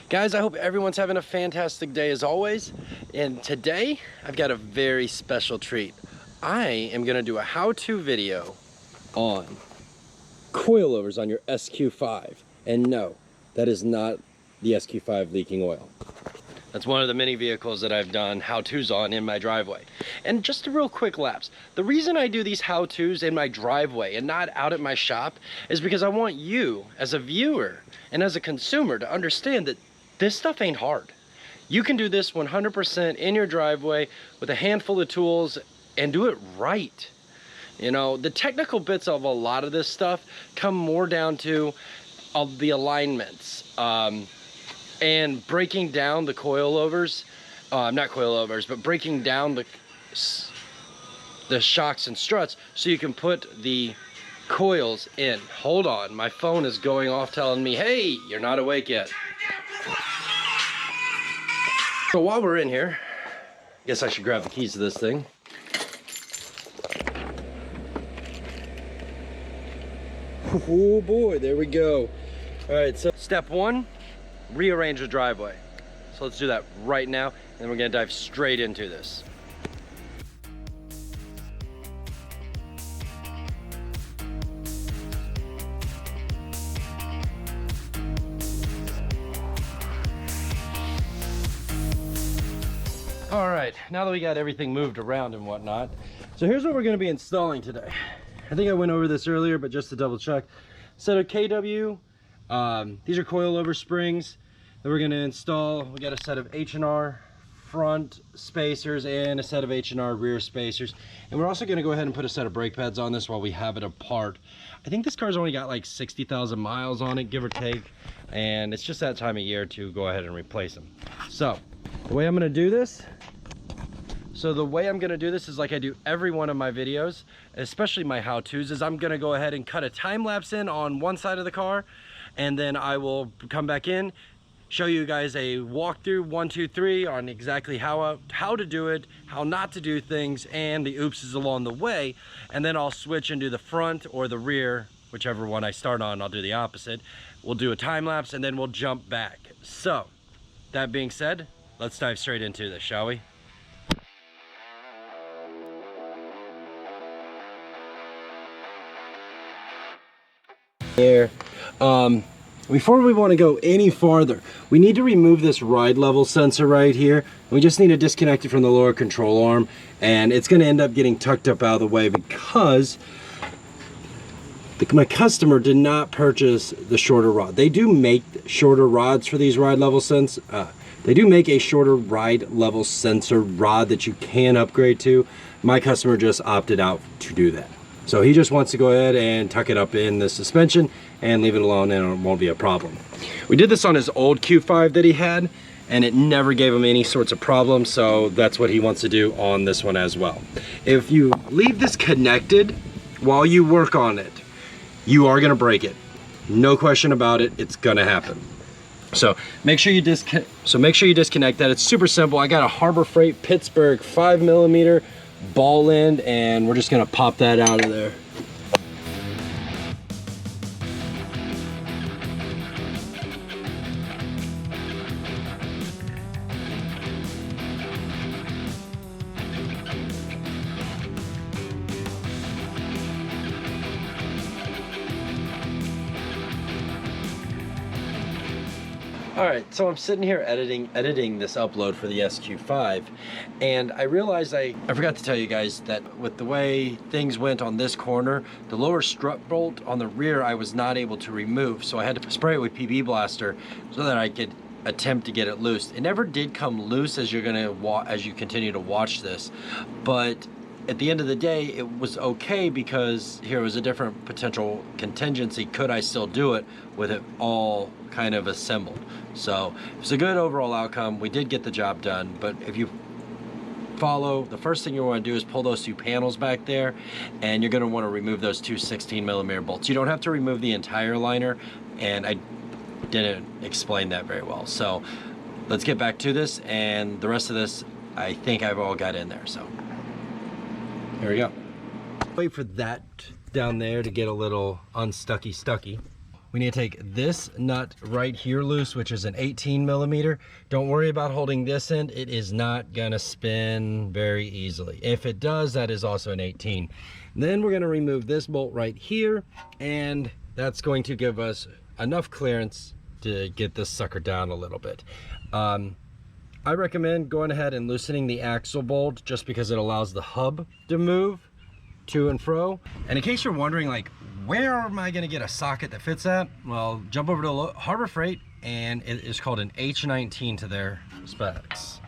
Guys, I hope everyone's having a fantastic day as always. And today, I've got a very special treat. I am gonna do a how-to video on coilovers on your SQ5. And no, that is not the SQ5 leaking oil. That's one of the many vehicles that I've done how-tos on in my driveway. And just a real quick lapse. The reason I do these how-tos in my driveway and not out at my shop is because I want you, as a viewer and as a consumer, to understand that this stuff ain't hard. You can do this 100% in your driveway with a handful of tools and do it right. You know, the technical bits of a lot of this stuff come more down to the alignments and breaking down the coilovers, not coilovers, but breaking down the shocks and struts so you can put the coils in. Hold on, my phone is going off telling me, hey, you're not awake yet. So while we're in here, I guess I should grab the keys to this thing. Oh boy, there we go. All right, so step one, rearrange the driveway. So let's do that right now, and then we're gonna dive straight into this. All right, now that we got everything moved around and whatnot, so here's what we're gonna be installing today. I think I went over this earlier, but just to double check. Set of KW, these are coilover springs that we're gonna install. We got a set of H&R front spacers and a set of H&R rear spacers. And we're also gonna go ahead and put a set of brake pads on this while we have it apart. I think this car's only got like 60,000 miles on it, give or take. And it's just that time of year to go ahead and replace them. So, the way I'm gonna do this is like I do every one of my videos, especially my how-tos, is I'm gonna go ahead and cut a time lapse in on one side of the car, and then I will come back in, show you guys a walkthrough 1, 2, 3 on exactly how to do it, how not to do things, and the oopses along the way, and then I'll switch and do the front or the rear, whichever one I start on. I'll do the opposite. We'll do a time lapse and then we'll jump back. So, that being said, let's dive straight into this, shall we? Here, before we want to go any farther, we need to remove this ride level sensor right here. We just need to disconnect it from the lower control arm, and it's going to end up getting tucked up out of the way because my customer did not purchase the shorter rod. They do make shorter rods for these ride level sensors. They do make a shorter ride level sensor rod that you can upgrade to. My customer just opted out to do that. So he just wants to go ahead and tuck it up in the suspension and leave it alone, and it won't be a problem. We did this on his old Q5 that he had, and it never gave him any sorts of problems, so that's what he wants to do on this one as well. If you leave this connected while you work on it, you are gonna break it. No question about it, it's gonna happen. So make sure you disconnect that. It's super simple. I got a Harbor Freight Pittsburgh 5mm ball end, and we're just gonna pop that out of there. All right, so I'm sitting here editing this upload for the SQ5, and I realized I forgot to tell you guys that with the way things went on this corner, the lower strut bolt on the rear I was not able to remove, so I had to spray it with PB Blaster so that I could attempt to get it loose. It never did come loose as you continue to watch this, but at the end of the day, it was okay because here was a different potential contingency. Could I still do it with it all kind of assembled? So it's a good overall outcome. We did get the job done, but if you follow, the first thing you want to do is pull those two panels back there, and you're going to want to remove those two 16mm bolts. You don't have to remove the entire liner, and I didn't explain that very well. So let's get back to this, and the rest of this I think I've all got in there. So here we go. Wait for that down there to get a little unstucky. we need to take this nut right here loose, which is an 18 millimeter. Don't worry about holding this end. It is not gonna spin very easily. If it does, that is also an 18. Then we're gonna remove this bolt right here, and that's going to give us enough clearance to get this sucker down a little bit. I recommend going ahead and loosening the axle bolt just because it allows the hub to move to and fro. And in case you're wondering, like, where am I gonna get a socket that fits that? Well, jump over to Harbor Freight, and it is called an H19 to their specs.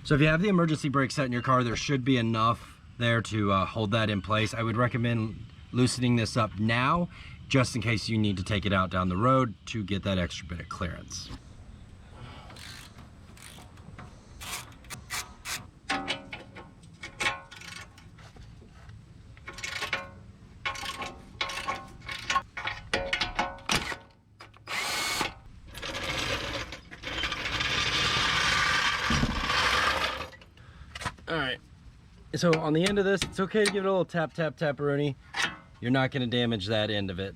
So if you have the emergency brake set in your car, there should be enough there to hold that in place. I would recommend loosening this up now, just in case you need to take it out down the road to get that extra bit of clearance. All right, so on the end of this, it's okay to give it a little tap, tap, tap-a-rooney. You're not gonna damage that end of it.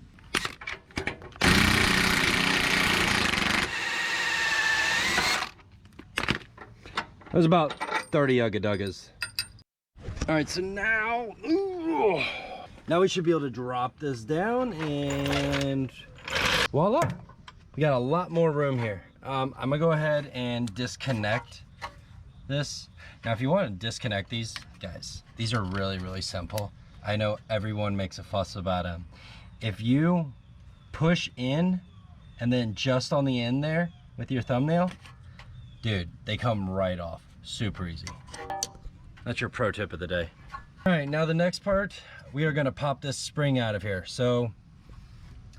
That was about 30 ugga-duggas. All right, so now we should be able to drop this down, and voila, we got a lot more room here. I'm gonna go ahead and disconnect this. Now, if you want to disconnect these, guys, these are really, really simple. I know everyone makes a fuss about them. If you push in and then just on the end there with your thumbnail, dude, they come right off. Super easy. That's your pro tip of the day. All right, now the next part, we are gonna pop this spring out of here. So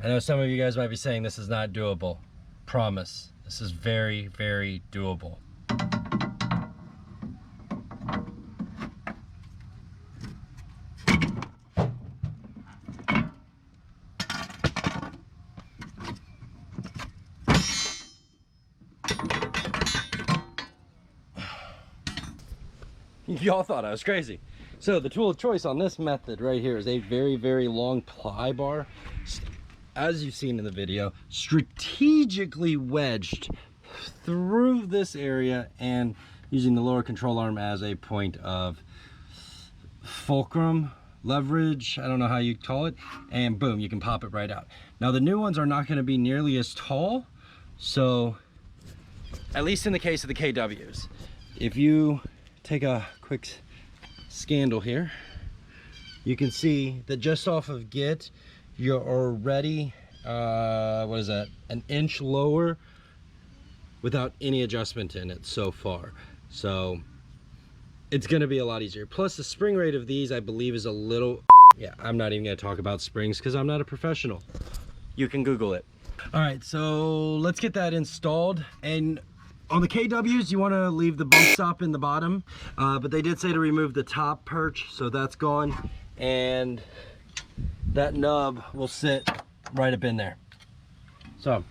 I know some of you guys might be saying this is not doable. Promise, this is very, very doable. Y'all thought I was crazy. So the tool of choice on this method right here is a very, very long ply bar, as you've seen in the video, strategically wedged through this area and using the lower control arm as a point of fulcrum, leverage, I don't know how you call it, and boom, you can pop it right out. Now the new ones are not going to be nearly as tall, so at least in the case of the KWs, if you take a quick scandal here, you can see that just off of git, you're already what is that, an inch lower without any adjustment in it so far. So it's going to be a lot easier. Plus the spring rate of these, I believe, is a little, yeah, I'm not even going to talk about springs because I'm not a professional. You can Google it. All right, so let's get that installed. And on the KWs, you want to leave the bump stop in the bottom, but they did say to remove the top perch, so that's gone, and that nub will sit right up in there. So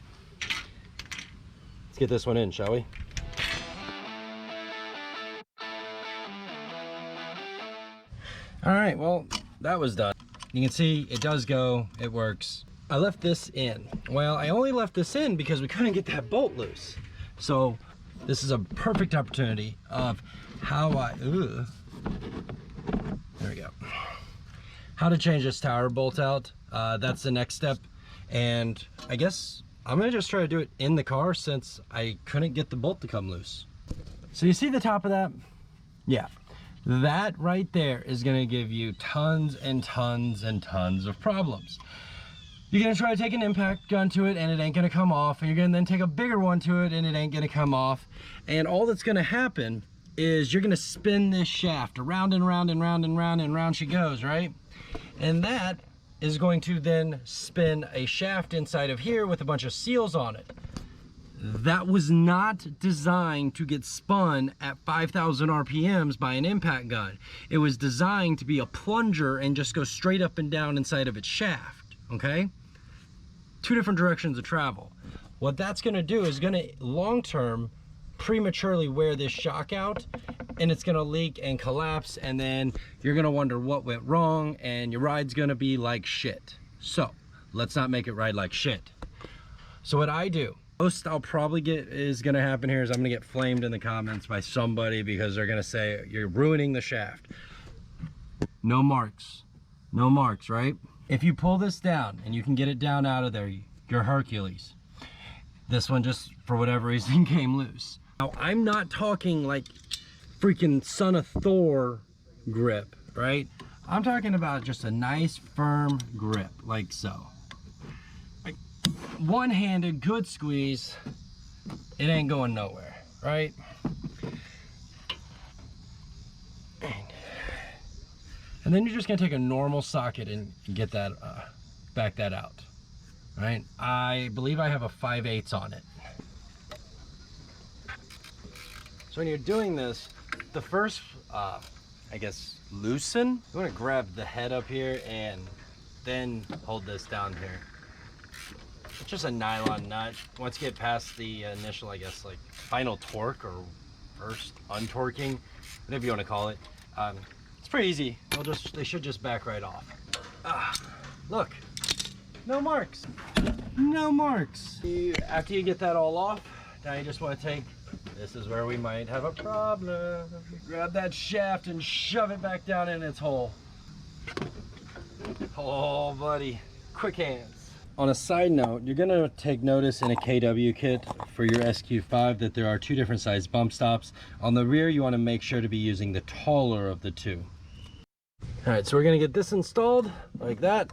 let's get this one in, shall we? All right, well, that was done. You can see it does go, it works. I left this in. Well, I only left this in because we couldn't get that bolt loose. So this is a perfect opportunity of how there we go. How to change this tower bolt out. That's the next step. And I guess I'm gonna just try to do it in the car since I couldn't get the bolt to come loose. So you see the top of that? Yeah. That right there is gonna give you tons and tons and tons of problems. You're gonna try to take an impact gun to it and it ain't gonna come off, and you're gonna then take a bigger one to it and it ain't gonna come off. And all that's gonna happen is you're gonna spin this shaft around and round and round and round and round she goes, right? And that is going to then spin a shaft inside of here with a bunch of seals on it. That was not designed to get spun at 5,000 RPMs by an impact gun. It was designed to be a plunger and just go straight up and down inside of its shaft, okay? Two different directions of travel. What that's gonna do is gonna long-term prematurely wear this shock out, and it's gonna leak and collapse, and then you're gonna wonder what went wrong, and your ride's gonna be like shit. So let's not make it ride like shit. So what I do, most I'll probably get is gonna happen here is I'm gonna get flamed in the comments by somebody because they're gonna say you're ruining the shaft. No marks, right? If you pull this down and you can get it down out of there, you're Hercules. This one just, for whatever reason, came loose. Now, I'm not talking like freaking Son of Thor grip, right? I'm talking about just a nice firm grip, like so. Like one-handed, good squeeze, it ain't going nowhere, right? And then you're just gonna take a normal socket and get that, back that out, right? I believe I have a 5/8 on it. So when you're doing this, the first, I guess, loosen, you wanna grab the head up here and then hold this down here. It's just a nylon nut. Once you get past the initial, I guess, like final torque or first untorquing, whatever you wanna call it, it's pretty easy. They should just back right off. Look, no marks. No marks. After you get that all off, now you just want to take, this is where we might have a problem. Grab that shaft and shove it back down in its hole. Oh, buddy, quick hands. On a side note, you're gonna take notice in a KW kit for your SQ5 that there are two different size bump stops. On the rear, you wanna make sure to be using the taller of the two. All right, so we're gonna get this installed like that.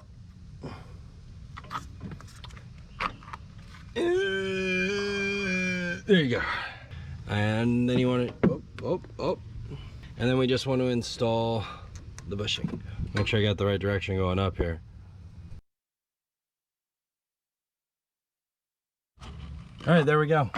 There you go. And then you want to, and then we just want to install the bushing. Make sure I got the right direction going up here. All right, there we go.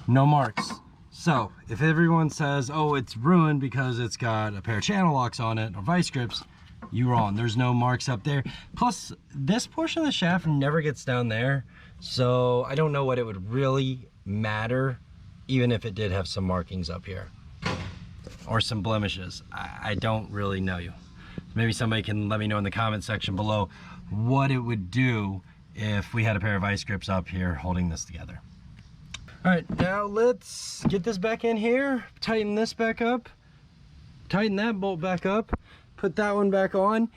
No marks. So if everyone says, oh, it's ruined because it's got a pair of channel locks on it or vice grips, you're wrong. There's no marks up there. Plus, this portion of the shaft never gets down there. So I don't know what it would really matter, even if it did have some markings up here or some blemishes. I don't really know you. Maybe somebody can let me know in the comment section below what it would do if we had a pair of vice grips up here holding this together. All right, now let's get this back in here, tighten this back up, tighten that bolt back up, put that one back on,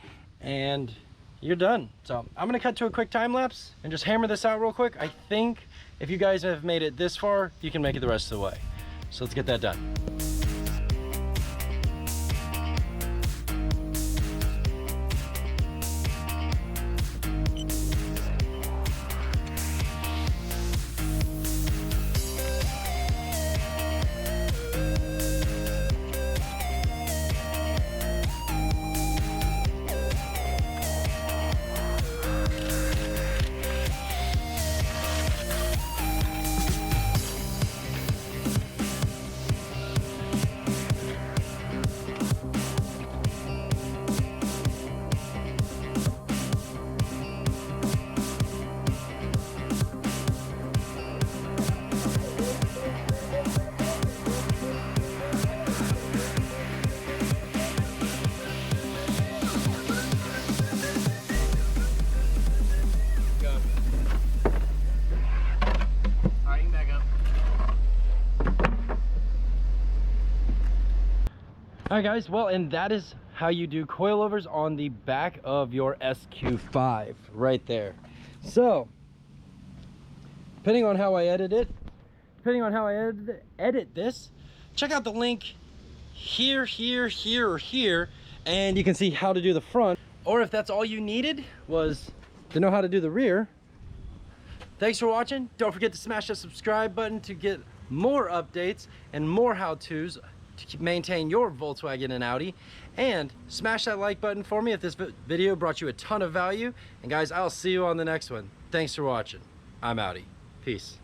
and you're done. So I'm gonna cut to a quick time lapse and just hammer this out real quick. I think if you guys have made it this far, you can make it the rest of the way. So let's get that done. All right guys, well, and that is how you do coilovers on the back of your SQ5 right there. So depending on how I edit this, check out the link here, or here, and you can see how to do the front. Or if that's all you needed was to know how to do the rear. Thanks for watching. Don't forget to smash that subscribe button to get more updates and more how-tos to maintain your Volkswagen and Audi, and smash that like button for me if this video brought you a ton of value. And guys, I'll see you on the next one. Thanks for watching. I'm Audi. Peace.